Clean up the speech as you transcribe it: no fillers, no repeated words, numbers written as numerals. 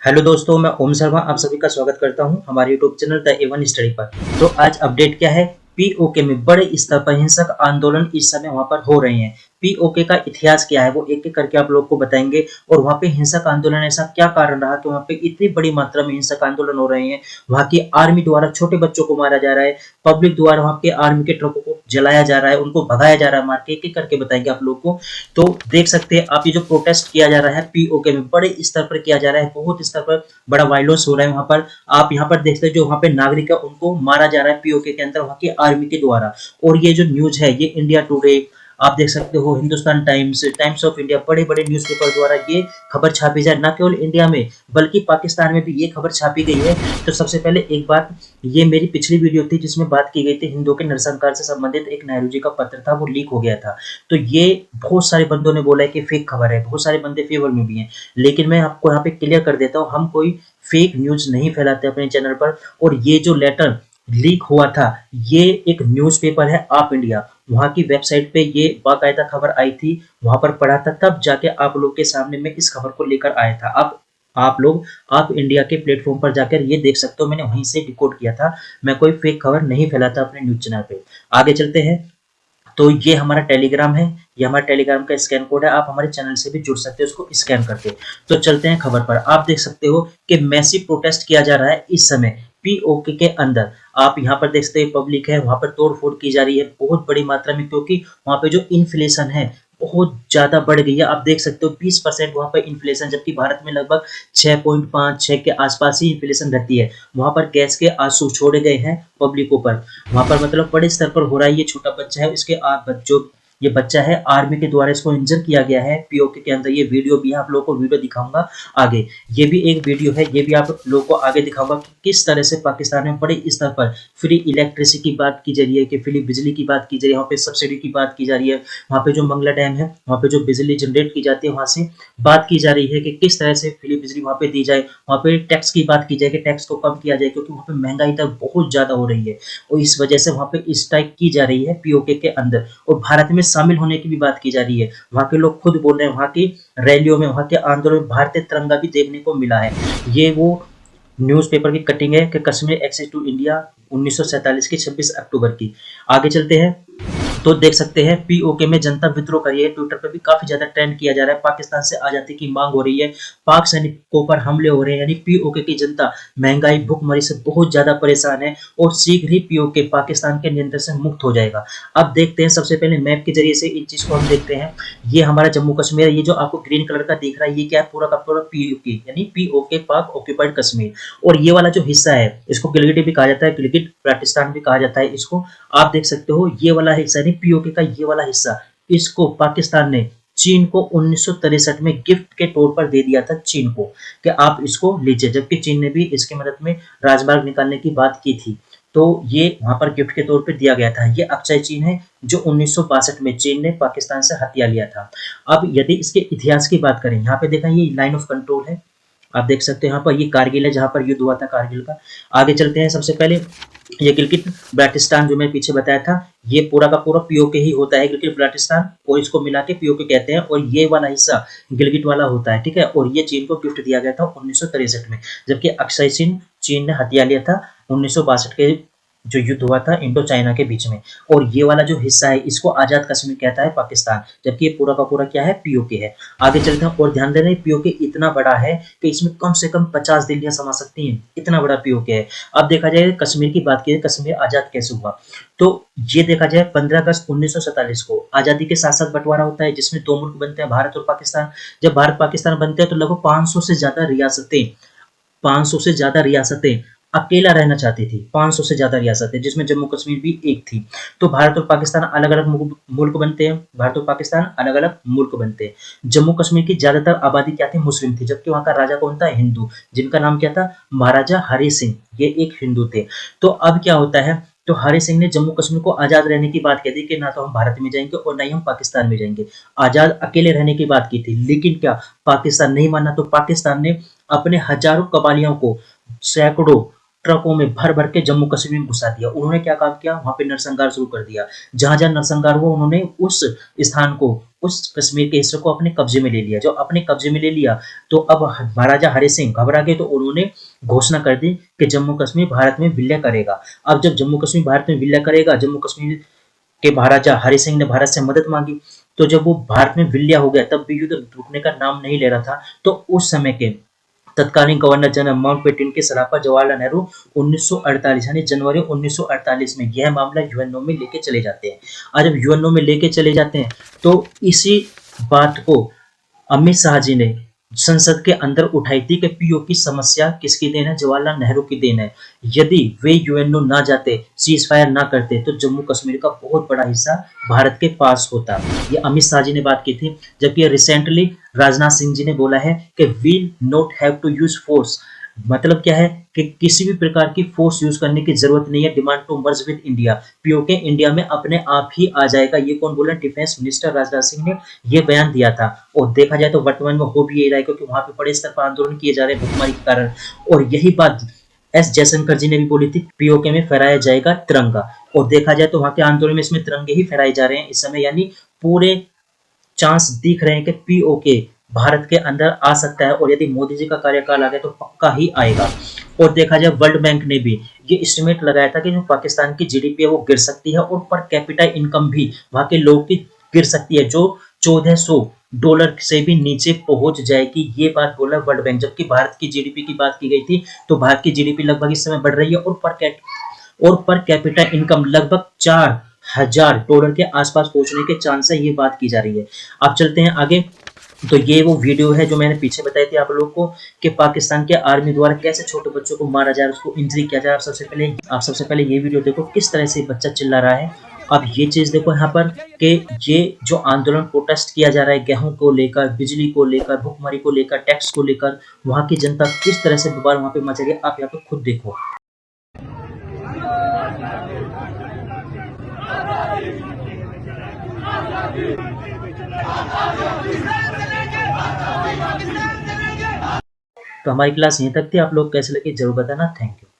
Hello दोस्तों, मैं ओम शर्मा आप सभी का स्वागत करता हूं हमारे YouTube channel the A1 study पर। तो आज अपडेट क्या है? पीओके में बड़े स्तर पर हिंसक आंदोलन इस समय वहां पर हो रहे हैं। पीओके का इतिहास क्या है वो एक एक करके आप लोग को बताएंगे। और वहां पे हिंसक आंदोलन ऐसा क्या कारण रहा कि वहां पे इतनी बड़ी मात्रा में हिंसक आंदोलन हो रहे हैं। वहां की आर्मी द्वारा छोटे बच्चों को मारा जा रहा है, पब्लिक द्वारा वहां के आर्मी के ट्रकों को जलाया जा रहा है, उनको भगाया जा रहा है मार के। एक एक करके बताएंगे आप लोग को। तो देख सकते हैं आप, ये जो प्रोटेस्ट किया जा रहा है पीओके में बड़े स्तर पर किया जा रहा है, बहुत स्तर पर बड़ा वायलेंस हो रहा है वहां पर। आप यहाँ पर देखते हैं जो वहां पे नागरिक है उनको मारा जा रहा है पीओके के अंदर वहां की आर्मी के द्वारा। और ये जो न्यूज है ये इंडिया टुडे, आप देख सकते हो Hindustan times, times of India, बड़े बड़े न्यूज़पेपर द्वारा ये खबर छापी जाए, न केवल इंडिया में बल्कि पाकिस्तान में भी ये खबर छापी गई है। तो सबसे पहले एक बात, ये मेरी पिछली वीडियो थी जिसमें बात की गई थी हिंदुओं के नरसंहार से संबंधित एक नेहरू जी का पत्र था, वो लीक हो गया था। तो ये बहुत सारे बंदों ने बोला है कि फेक खबर है, बहुत सारे बंदे फेवर में भी हैं। लेकिन मैं आपको यहाँ पे क्लियर कर देता हूँ, हम कोई फेक न्यूज नहीं फैलाते अपने चैनल पर। और ये जो लेटर लीक हुआ था, ये एक न्यूज़पेपर है आप इंडिया, वहां की वेबसाइट पे ये बाकायदा खबर आई थी, वहां पर पढ़ा था, तब जाके आप लोग के सामने मैं इस खबर को लेकर आया था। आप लोग आप इंडिया के प्लेटफॉर्म पर जाकर ये देख सकते हो, मैंने वहीं से डिकोड किया था। मैं कोई फेक खबर नहीं फैलाता अपने न्यूज चैनल पे। आगे चलते हैं। तो ये हमारा टेलीग्राम है, ये हमारा टेलीग्राम का स्कैन कोड है, आप हमारे चैनल से भी जुड़ सकते हो उसको स्कैन करके। तो चलते हैं खबर पर। आप देख सकते हो कि मैसिव प्रोटेस्ट किया जा रहा है इस समय पीओके के अंदर। आप यहाँ पर देख सकते हो पब्लिक है, वहां पर तोड़फोड़ की जा रही है बहुत बड़ी मात्रा में, क्योंकि वहां पे जो इन्फ्लेशन है बहुत ज्यादा बढ़ गई है। आप देख सकते हो 20% वहां पर इन्फ्लेशन, जबकि भारत में लगभग 6.5 के आसपास ही इन्फ्लेशन रहती है। वहां पर गैस के आंसू छोड़े गए हैं पब्लिकों पर, वहां पर मतलब बड़े स्तर पर हो रहा है। ये छोटा बच्चा है, इसके जो ये बच्चा है आर्मी के द्वारा इसको इंजर किया गया है पीओके के अंदर। ये वीडियो भी है, आप लोगों को वीडियो दिखाऊंगा आगे। ये भी एक वीडियो है, ये भी आप लोगों को आगे दिखाऊंगा कि किस तरह से पाकिस्तान में बड़े स्तर पर फ्री इलेक्ट्रिसिटी की बात की जा रही है, कि फ्री बिजली की बात की जा रही है, वहाँ पे सब्सिडी की बात की जा रही है। वहाँ पे जो मंगला डैम है वहाँ पे जो बिजली जनरेट की जाती है वहाँ से बात की जा रही है कि किस तरह से फ्री बिजली वहाँ पे दी जाए। वहाँ पे टैक्स की बात की जाए कि टैक्स को कम किया जाए, क्योंकि वहाँ पे महंगाई दर बहुत ज्यादा हो रही है और इस वजह से वहाँ पे स्ट्राइक की जा रही है पीओके के अंदर। और भारत में शामिल होने की भी बात की जा रही है। वहाँ के लोग खुद बोल रहे हैं, वहाँ की रैलियों में, वहाँ के आंदोलन में भारतीय तिरंगा भी देखने को मिला है। ये वो न्यूज़पेपर की कटिंग है कि कश्मीर एक्सेस टू इंडिया 1947 की 26 अक्टूबर की। आगे चलते हैं। तो देख सकते हैं पीओके में जनता विद्रोह कर रही है, ट्विटर पर भी काफी ज्यादा ट्रेंड किया जा रहा है, पाकिस्तान से आजादी की मांग हो रही है, पाक सैनिकों पर हमले हो रहे हैं। यानी पीओके की जनता महंगाई भुखमरी से बहुत ज्यादा परेशान है और शीघ्र ही पीओके पाकिस्तान के नियंत्रण से मुक्त हो जाएगा। अब देखते हैं, सबसे पहले मैप के जरिए से इन चीज को हम देखते हैं। ये हमारा जम्मू कश्मीर है, ये जो आपको ग्रीन कलर का दिख रहा है ये क्या है? पूरा का पूरा पीओके यानी पीओके पाक ऑक्यूपाइड कश्मीर। और ये वाला जो हिस्सा है इसको गिलगिट भी कहा जाता है, गिलगिट बाल्टिस्तान भी कहा जाता है इसको। आप देख सकते हो ये वाला हिस्सा यानी पीओके का ये वाला हिस्सा, इसको पाकिस्तान ने चीन को 1963 में गिफ्ट के तौर पर दे दिया था चीन को, कि आप इसको लीजिए, जबकि चीन ने भी इसकी मदद में राजमार्ग निकालने की बात की थी। तो ये वहां पर गिफ्ट के तौर पर दिया गया था। ये अक्षय चीन है जो 1962 में चीन ने पाकिस्तान से हथिया लिया था। अब यदि इसके इतिहास की बात करें, यहाँ पे देखा ये लाइन ऑफ कंट्रोल है, आप देख सकते हैं यहाँ पर ये कारगिल है जहां पर युद्ध हुआ था कारगिल का। आगे चलते हैं। सबसे पहले ये गिलगिट बाल्टिस्तान जो मैं पीछे बताया था, ये पूरा का पूरा पीओके ही होता है, गिलगिट बाल्टिस्तान और इसको मिला के पीओके कहते हैं। और ये वाला हिस्सा गिलगिट वाला होता है, ठीक है। और ये चीन को गिफ्ट दिया गया था 1963 में, जबकि अक्षय चीन ने हथिया लिया था 1962 के जो युद्ध हुआ था इंडो चाइना के बीच में। और ये वाला जो हिस्सा है इसको आजाद कश्मीर कहता है पाकिस्तान, जबकि ये पूरा का पूरा क्या है? पीओके है। आगे चलते हैं। और ध्यान देना पीओके इतना बड़ा है कि इसमें कम से कम 50 दिल्लियां समा सकती हैं, इतना बड़ा पीओके है। अब देखा जाए कश्मीर की बात की, कश्मीर आजाद कैसे हुआ, तो ये देखा जाए 15 अगस्त 1947 को आजादी के साथ साथ बंटवारा होता है, जिसमें दो मुल्क बनते हैं, भारत और पाकिस्तान। जब भारत पाकिस्तान बनते हैं तो लगभग 500 से ज्यादा रियासतें अकेला रहना चाहती थी, 500 से ज्यादा रियासतें, जिसमें जम्मू कश्मीर भी एक थी। तो भारत और पाकिस्तान अलग अलग मुल्क बनते हैं, भारत और पाकिस्तान अलग अलग मुल्क बनते हैं। जम्मू कश्मीर की ज्यादातर आबादी क्या थी? मुस्लिम थी, जबकि वहां का राजा कौन था? हिंदू, जिनका नाम क्या था? महाराजा हरि सिंह, ये एक हिंदू थे। तो अब क्या होता है, तो हरि सिंह ने जम्मू कश्मीर को आजाद रहने की बात कह दी कि ना तो हम भारत में जाएंगे और ना ही हम पाकिस्तान में जाएंगे, आजाद अकेले रहने की बात की थी। लेकिन क्या पाकिस्तान नहीं माना, तो पाकिस्तान ने अपने हजारों कबालियों को, सैकड़ों ट्रकों में भर भर के जम्मू कश्मीर में घुसा दिया। उन्होंने क्या काम किया, वहां पे नरसंहार शुरू कर दिया। जहां जहां नरसंहार हुआ उन्होंने उस स्थान को, उस कश्मीर के हिस्से को अपने कब्जे में ले लिया। जो अपने कब्जे में ले लिया तो अब महाराजा हरि सिंह घबरा गए, तो उन्होंने घोषणा कर दी कि जम्मू कश्मीर भारत में विलय करेगा। अब जब जम्मू कश्मीर भारत में विलय करेगा, जम्मू कश्मीर के महाराजा हरि सिंह ने भारत से मदद मांगी। तो जब वो भारत में विलय हो गया तब भी युद्ध रुकने का नाम नहीं ले रहा था। तो उस समय के तत्कालीन गवर्नर जनरल माउंटबेटन की सलाह पर जवाहरलाल नेहरू 1948 यानी जनवरी 1948 में यह मामला यूएनओ में लेके चले जाते हैं। और जब यूएनओ में लेके चले जाते हैं तो इसी बात को अमित शाह जी ने संसद के अंदर उठाई थी कि पीओ की समस्या किसकी देन है, जवाहरलाल नेहरू की देन है। यदि वे यूएनओ ना जाते, सीज फायर ना करते, तो जम्मू कश्मीर का बहुत बड़ा हिस्सा भारत के पास होता। ये अमित शाह जी ने बात की थी। जबकि रिसेंटली राजनाथ सिंह जी ने बोला है कि we not have to use force. मतलब क्या है कि किसी भी प्रकार की फोर्स यूज करने की जरूरत नहीं है। Demand to merge with India, PoK India में अपने आप ही आ जाएगा। ये कौन बोला, डिफेंस मिनिस्टर राजनाथ सिंह ने ये बयान दिया था। और देखा जाए तो वर्तमान में हो भी यही रहा है, क्योंकि वहां पे बड़े स्तर पर आंदोलन किए जा रहे हैं भुखमरी के कारण। और यही बात एस जयशंकर जी ने भी बोली थी, पीओके में फहराया जाएगा तिरंगा। और देखा जाए तो वहां के आंदोलन में इसमें तिरंगे ही फहराए जा रहे हैं इस समय। यानी पूरे चांस दिख रहे हैं कि पीओके भारत के अंदर आ सकता है। और यदि मोदी जी का कार्यकाल आ गया तो पक्का ही आएगा। और देखा जाए वर्ल्ड बैंक ने भी ये एस्टिमेट लगाया था कि जो पाकिस्तान की जीडीपी है वो गिर सकती है और पर कैपिटा इनकम भी वहां के लोगों की गिर सकती है, जो $1400 से भी नीचे पहुंच जाएगी। ये बात बोला वर्ल्ड बैंक। जबकि भारत की जीडीपी की बात की गई थी तो भारत की जीडीपी लगभग इस समय बढ़ रही है और पर कैपिटा इनकम लगभग $4000 के आसपास पहुंचने के चांस है। ये बात की जा रही है। अब चलते हैं आगे। तो ये वो वीडियो है जो मैंने पीछे बताई थी आप लोगों को कि पाकिस्तान के आर्मी द्वारा कैसे छोटे बच्चों को मारा जाए, उसको इंजरी किया जाए। आप सबसे पहले ये वीडियो देखो किस तरह से बच्चा चिल्ला रहा है। अब ये चीज देखो यहाँ पर कि ये जो आंदोलन प्रोटेस्ट किया जा रहा है गेहूं को लेकर, बिजली को लेकर, भुखमरी को लेकर, टैक्स को लेकर, वहां की जनता किस तरह से बवाल वहां पे मचा रही है, आप यहाँ पे खुद देखो। तो हमारी क्लास यहीं तक थी। आप लोग कैसे लगे जरूर बताना। Thank you.